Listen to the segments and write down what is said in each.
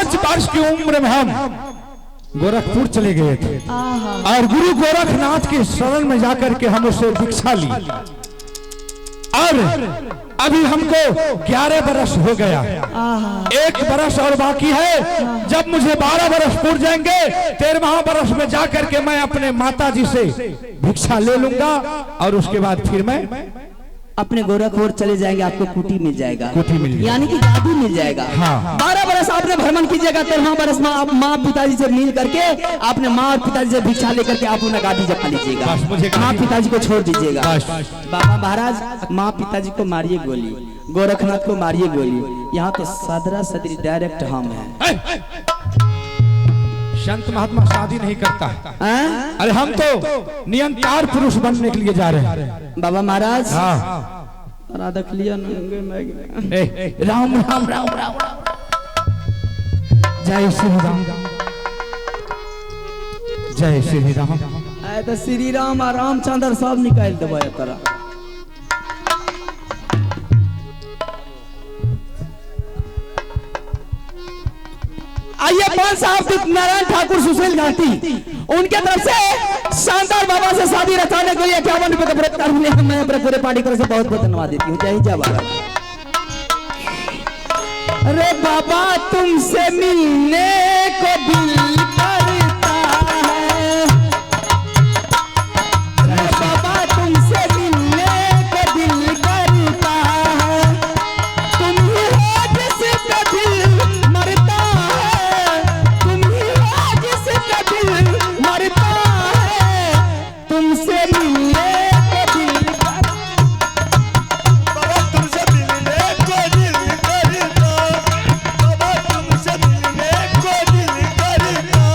5 वर्ष की उम्र में हम गोरखपुर चले गए थे और गुरु गोरखनाथ के शरण में जाकर के हम उससे दीक्षा ली और अभी हमको 11 बरस हो गया, 1 बरस और बाकी है। जब मुझे 12 बरस पूर जाएंगे 13वां बरस में जाकर के मैं अपने माता जी से भिक्षा ले लूंगा और उसके बाद फिर मैं अपने गोरखपुर चले जाएंगे। आपको कुटी मिल जाएगा, कुटी मिल जाएगा, यानी कि गादी मिल जाएगा। हाँ। 12 बरस आपने भ्रमण कीजिएगा, 13वां बरस में आप माँ पिताजी से मिल करके आपने माँ और पिताजी से भिक्षा लेकर के आप उन्हें गादी जमा लीजिएगा। माँ पिताजी को छोड़ दीजिएगा। बाबा महाराज माँ पिताजी को मारिए गोली, गोरखनाथ को मारिए गोली। यहाँ तो सदरा सदरी डायरेक्ट हम है। संत महात्मा शादी नहीं करता। अरे हम तो नियंतार पुरुष बनने के लिए जा रहे हैं बाबा महाराज। हाँ। राधा लिया राम राम राम राम जय श्री राम, जय श्री राम। तो श्री राम और रामचंद्र सब निकाल देव तरह। आइए पांच साहब नारायण ठाकुर सुशील घाटी उनके तरफ से शानदार बाबा से शादी रचाने के लिए 51 रुपए का पुरस्कार मिले। मैं अपने पूरे पार्टी को बहुत बहुत धन्यवाद देती हूँ। जय जय बाबा। अरे बाबा तुमसे मिलने को दिल करता है, अरे बाबा तुमसे मिलने को दिल करता है, तुम ही हो जिसका दिल मरता है, तुम ही हो जिसका दिल मरता है, तुमसे मिलने को दिल करता बाबा तुमसे मिलने को दिल करता, बाबा तुमसे मिलने को दिल करता।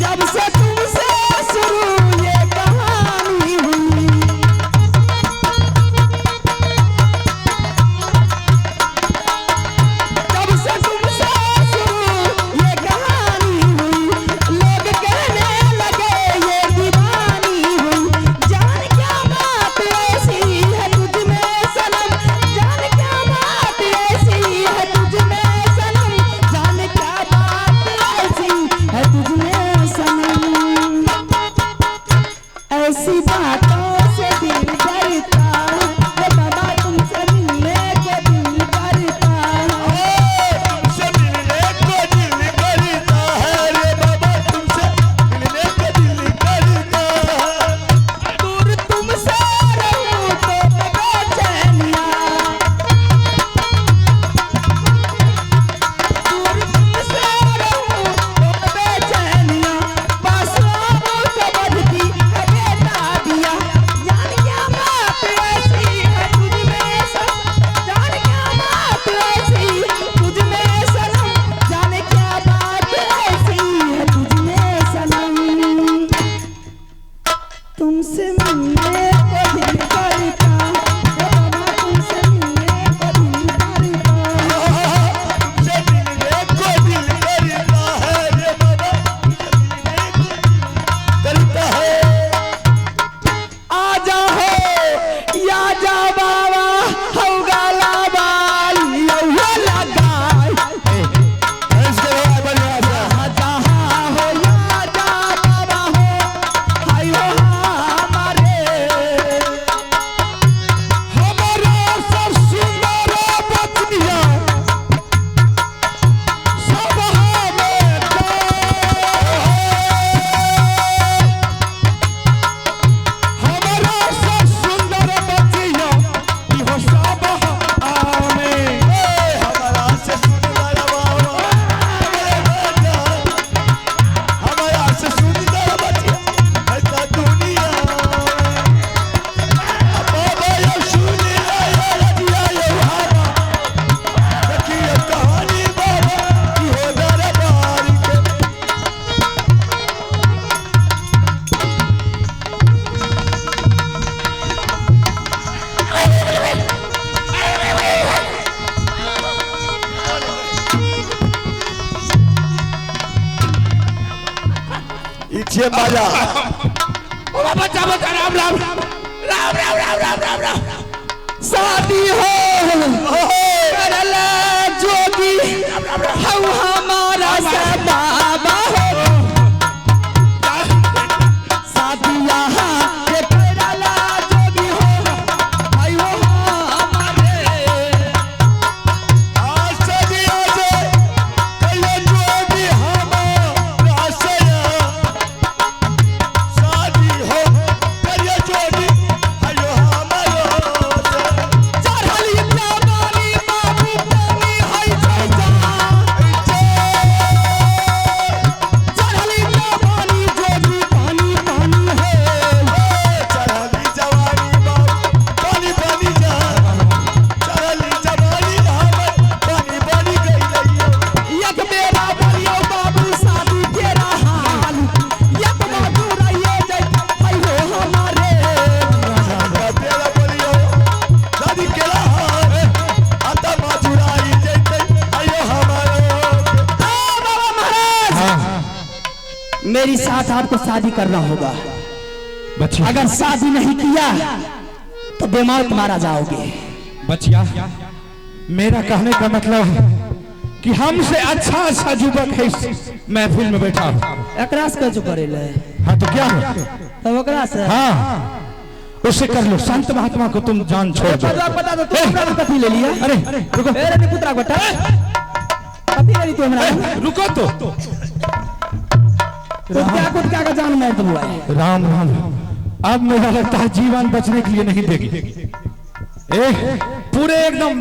जब से तुमसे शुरू ये कहानी हुई, जब से तुमसे शुरू ये कहानी हुई, लोग कहने लगे ये दीवानी हुई। जान क्या बात ऐसी है तुझ में सनम, जान क्या बात ऐसी है तुझ में सनम, जान क्या बात ऐसी है तुझ में सनम। ऐसी बातों से दिल डरता है, बाबा तुमसे मिलने को दिल करता है। तुमसे मिलने को दिल करता है रे बाबा, तुमसे मिलने को दिल करता है। दूर तुमसे रहूं तो बेचैनिया, दूर तुमसे रहूं तो बेचैनिया, पास आऊं तो बढ़ती है बेताबिया। जान क्या बात ऐसी है तुझ में सनम, जान क्या बात ऐसी तुझ में सनम, जान क्या बात ऐसी है तुझ में सनम। तुमसे मिलने को दिल करता है, बाबा तुमसे मिलने को दिल करता है। तुमसे मिलने को दिल करता है रे बाबा, तुमसे मिलने को दिल करता है। आजा हो या जा बाबा हो गाला बाल यौहा लगाई। इसके बाद बढ़िया सा जहाँ हो या जा बाबा हो हाय हो हमारे, हमारा सब सुंदर बतिया सब हमें हमारा सब सुंदर बतिया इहो सब हमें। हमारा से सुंदर बाबा, हमारा से सुंदर बच्चा ऐसा दुनिया। बाबा ये सुनी ये रजिया ये हवा, देखिए कहानी बाबा की हो दरबार के। इच्छे बाजा ओ बाबा जा बचा राम राम राम राम राम राम राम राम राम। शादी हो करला जोगी हौ मेरी साथ आपको शादी करना होगा। बचिया अगर शादी नहीं किया तो बेमौत मारा जाओगे। बचिया मेरा कहने का मतलब है कि हमसे अच्छा युवक है इस महफिल में बैठा हूं। एकरा से कछु करेले। हाँ तो क्या है? तब ओकरा से हाँ उससे कर लो। संत महात्मा को तुम जान छोड़ दो। पता तो तुम कथी ले लिया? अरे रुको, ए रे पुत्रा बेटा कथी ले ली तू हमरा? रुको तो कुत्ता का जान मार दूंगा। राम राम। अब मेरा लगता है जीवन बचने के लिए नहीं देगी। पूरे एकदम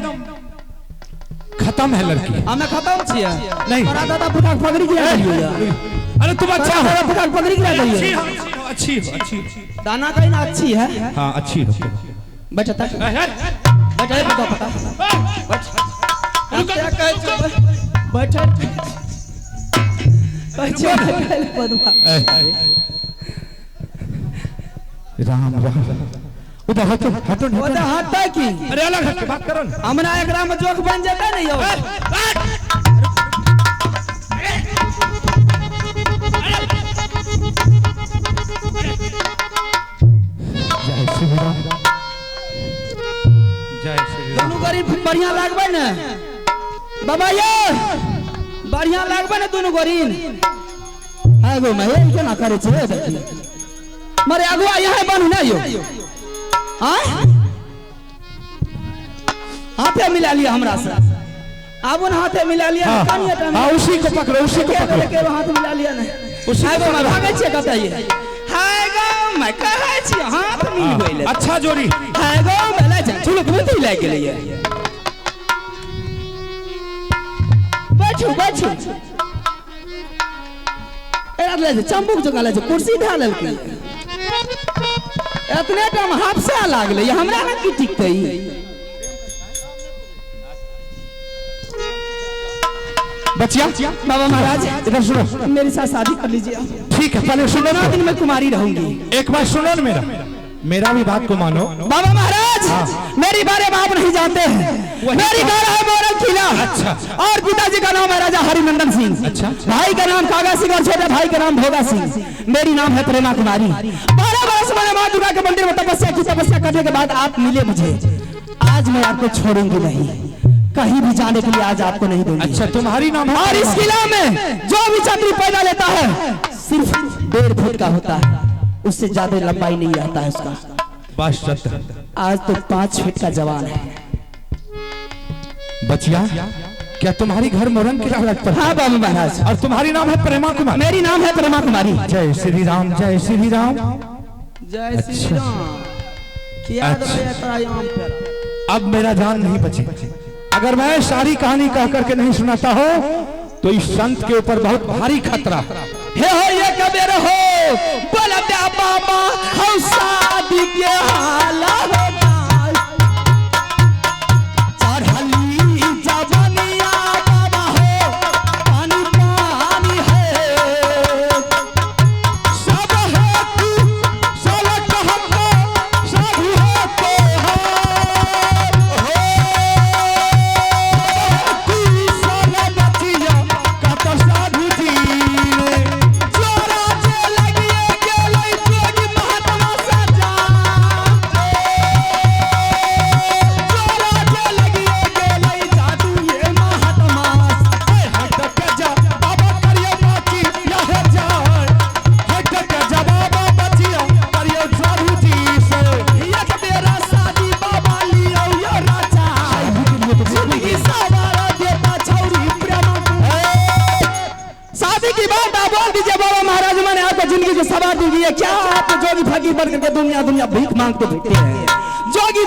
खत्म है लड़की। हमें खत्म छिए नहीं तोरा दादा पुता पगड़ी गिरा दियो। अरे तुम अच्छा हो। तोरा पुता पगड़ी गिरा दियो। अच्छी हो अच्छी। दाना कहीं ना अच्छी है। हाँ अच्छी हो। बैठ तक बैठ पता बैठ क्या कहे बैठ राम राम। उधर हटो हटो उधर हटता की। अरे अलग हट के बात करो ना। हमरा एकरा में जोक बन जाता नहीं हो। जय श्री राम। जय श्री राम। दोनों गरीब बढ़िया लागबे न बाबा ये बढ़िया लागबे न दोनों गरीब। हां गो मैं के ना करे छे देखी मारे अगुआ यहां बनू ना यो। हां हाथे मिला लिया हमरा से। अब उन हाथे मिला लिया। हाँ उसी को पकड़ो उसी को पकड़ो। के हाथ मिला लिया ना उसी को मैं भागे छे बताइए। हाय गो मैं कहे छी हाथ मिल गइले। अच्छा जोड़ी। हाय गो मैं ले जा चुलक में ही लाग गेलै। बैठो बैठो एरा ले जा चंबुक जगह ले जा कुर्सी ढा लेलकै। इतने टाइम हाफसा लागले हमरा ना की टिकतै। बचिया बाबा महाराज इधर सुनो। मेरे साथ शादी कर लीजिए। ठीक है पहले सुनो ना। दिन में कुमारी रहूंगी। एक बार सुनो ना मेरा भी बात को मानो। बाबा महाराज मेरी बारे में आप नहीं जानते हैं। मेरी घर है मोरल किला। अच्छा। और पिताजी का नाम है राजा हरिनंदन सिंह। अच्छा। भाई का नाम कागा सिंह और छोटे भाई का नाम भोगा सिंह। मेरी नाम है प्रेमा कुमारी। 12 वर्ष मैंने मां दुर्गा के मंदिर में तपस्या की। तपस्या करने के बाद आप मिले मुझे। आज मैं आपको छोड़ूंगी नहीं। कहीं भी जाने के लिए आज आपको नहीं दूंगी। अच्छा तुम्हारी नाम है? और इस किला में जो भी छतरी पैदा लेता है सिर्फ 1.5 फुट का होता है। उससे ज्यादा लंबाई नहीं रहता है उसका। बस आज तो 5 फीट का जवान है। बचिया क्या तुम्हारी घर मोरन किला लगता है? हाँ बाबा महाराज। और तुम्हारी नाम है प्रेमा कुमारी? मेरी नाम है प्रेमा कुमारी। जय श्री राम जय श्री राम। जय श्री राम। क्या अब मेरा जान नहीं बची। अगर मैं सारी कहानी कह करके नहीं सुनाता हो तो इस संत के ऊपर बहुत भारी खतरा हे हो ये कबीर हो बोला बाबा हम शादी के हाला होगा चढ़ली जवानिया बाबा हो पानी पानी है सब है तू सलट हमको साधु है तो क्या आप जोगी फकीर बन करके दुनिया भीख मांगते फिरते हैं। जोगी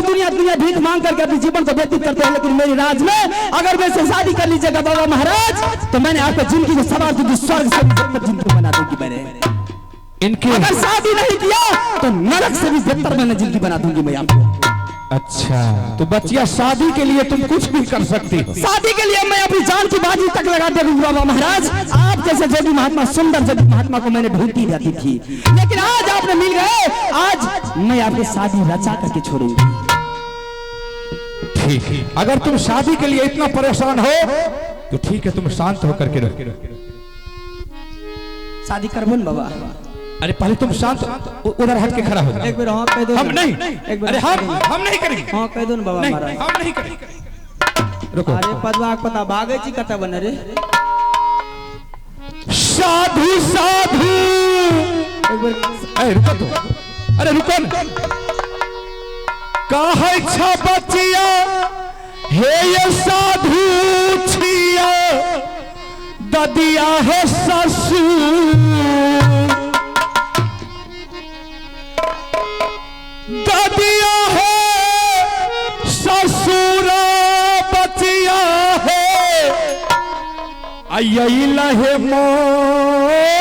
दुनिया भीख मांग करके अपने जीवन को व्यतीत करते हैं। लेकिन मेरी राज में अगर मैं से शादी कर लीजिएगा बाबा महाराज तो मैंने आपको जिंदगी को सवार दूंगी। स्वर्ग से बेहतर जिंदगी बना दूंगी मैंने। इनके अगर शादी नहीं किया तो नरक से भी बेहतर मैंने जिंदगी बना दूंगी मैं आपको। अच्छा तो बचिया शादी के लिए तुम कुछ भी कर सकती हो। शादी के लिए मैं अपनी जान की बाजी तक लगा दे दूंगा बाबा महाराज। आप जैसे जोगी महात्मा सुंदर जोगी महात्मा को मैंने ढूंढती रहती थी लेकिन आज आपने मिल गए। आज मैं आपकी शादी रचा करके छोड़ूंगी। ठीक है अगर तुम शादी के लिए इतना परेशान हो तो ठीक है तुम शांत होकर के रहो। शादी करबो न बाबा। अरे पहले तुम शांत उधर हट के खड़ा हो एक बार हाँ कह दो। हम नहीं, एक बार अरे हम नहीं करेंगे। हाँ कह दो न बाबा नहीं, महाराज। हम नहीं करेंगे। रुको। अरे पदवा पता भागे जी कता बन रे। साधु साधु। एक बार अरे रुको तो, अरे रुको न। काहे छा बचिया हे ये साधु छिया ददिया है ससुर ददिया है ससुर बचिया है आई लहे मोरंगई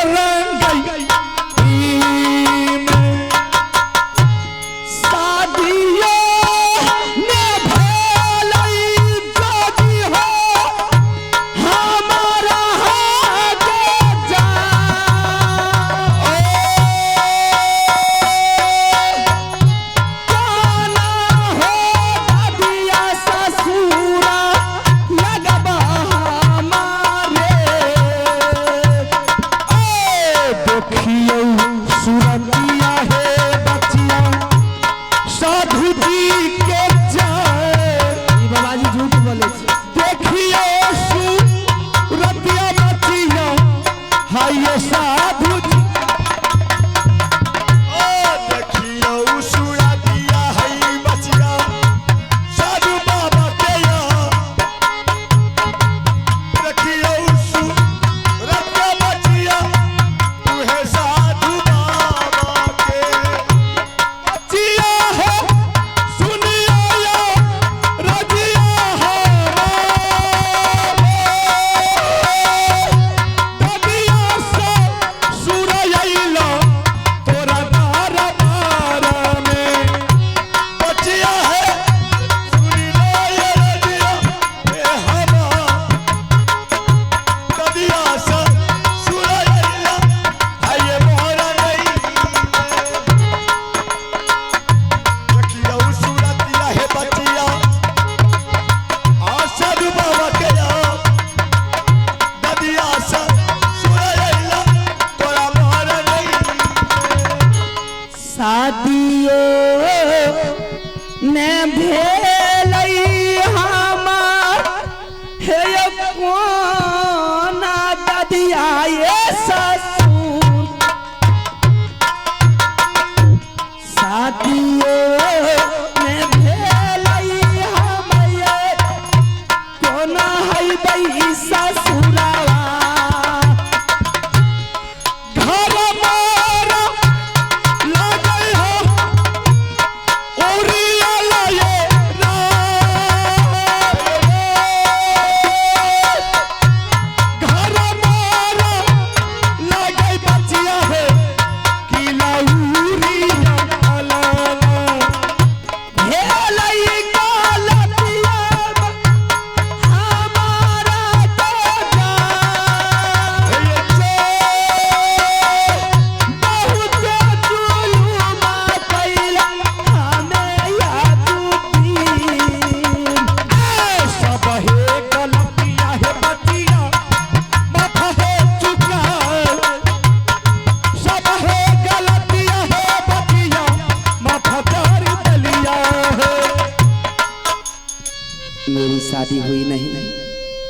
शादी हुई नहीं।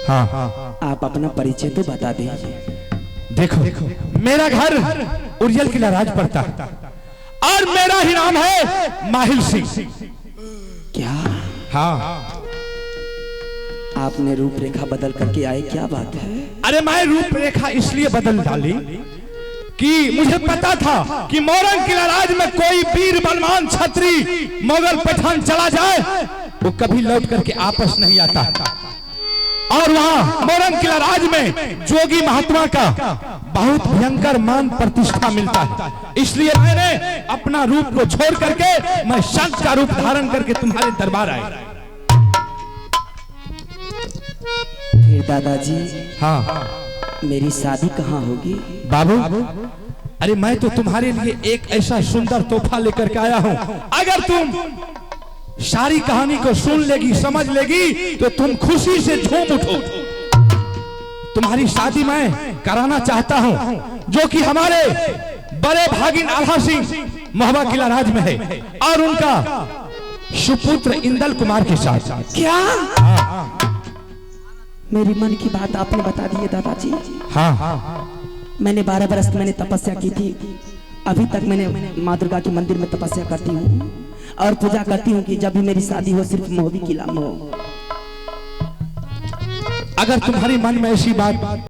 हाँ आप अपना परिचय तो बता दीजिए। देखो मेरा घर उर्जल किला राज पड़ता और मेरा ही नाम है माहिल सिंह। क्या? हाँ आपने रूपरेखा बदल करके आए, क्या बात है? अरे मैं रूपरेखा इसलिए बदल डाली कि मुझे पता था कि मोरंग किला राज में कोई वीर बलवान छत्री मुगल पठान चला जाए वो कभी लौट करके आपस नहीं आता और वहाँ मोरंग किला राज में जोगी महात्मा का बहुत भयंकर मान प्रतिष्ठा मिलता है। इसलिए मैंने अपना रूप को छोड़ करके मैं संत का रूप धारण करके तुम्हारे दरबार आया। फिर दादाजी हाँ मेरी शादी कहाँ होगी? बाबू अरे मैं तो तुम्हारे लिए एक ऐसा सुंदर तोहफा लेकर के आया हूँ। अगर तुम सारी कहानी को सुन लेगी समझ लेगी तो तुम खुशी से झूम उठो। तुम्हारी शादी मैं कराना चाहता हूं, जो कि हमारे बड़े भागिन आल्हा सिंह महुआ किला राज में है, और उनका सुपुत्र इंदल कुमार के साथ। क्या मेरी मन की बात आपने बता दी है दादाजी। हाँ, मैंने 12 बरस मैंने तपस्या की थी, अभी तक मैंने माँ दुर्गा के मंदिर में तपस्या करती हूँ और पूजा करती हूँ कि जब भी मेरी शादी हो सिर्फ महुआ किला में हो। अगर तुम्हारी मन में ऐसी बात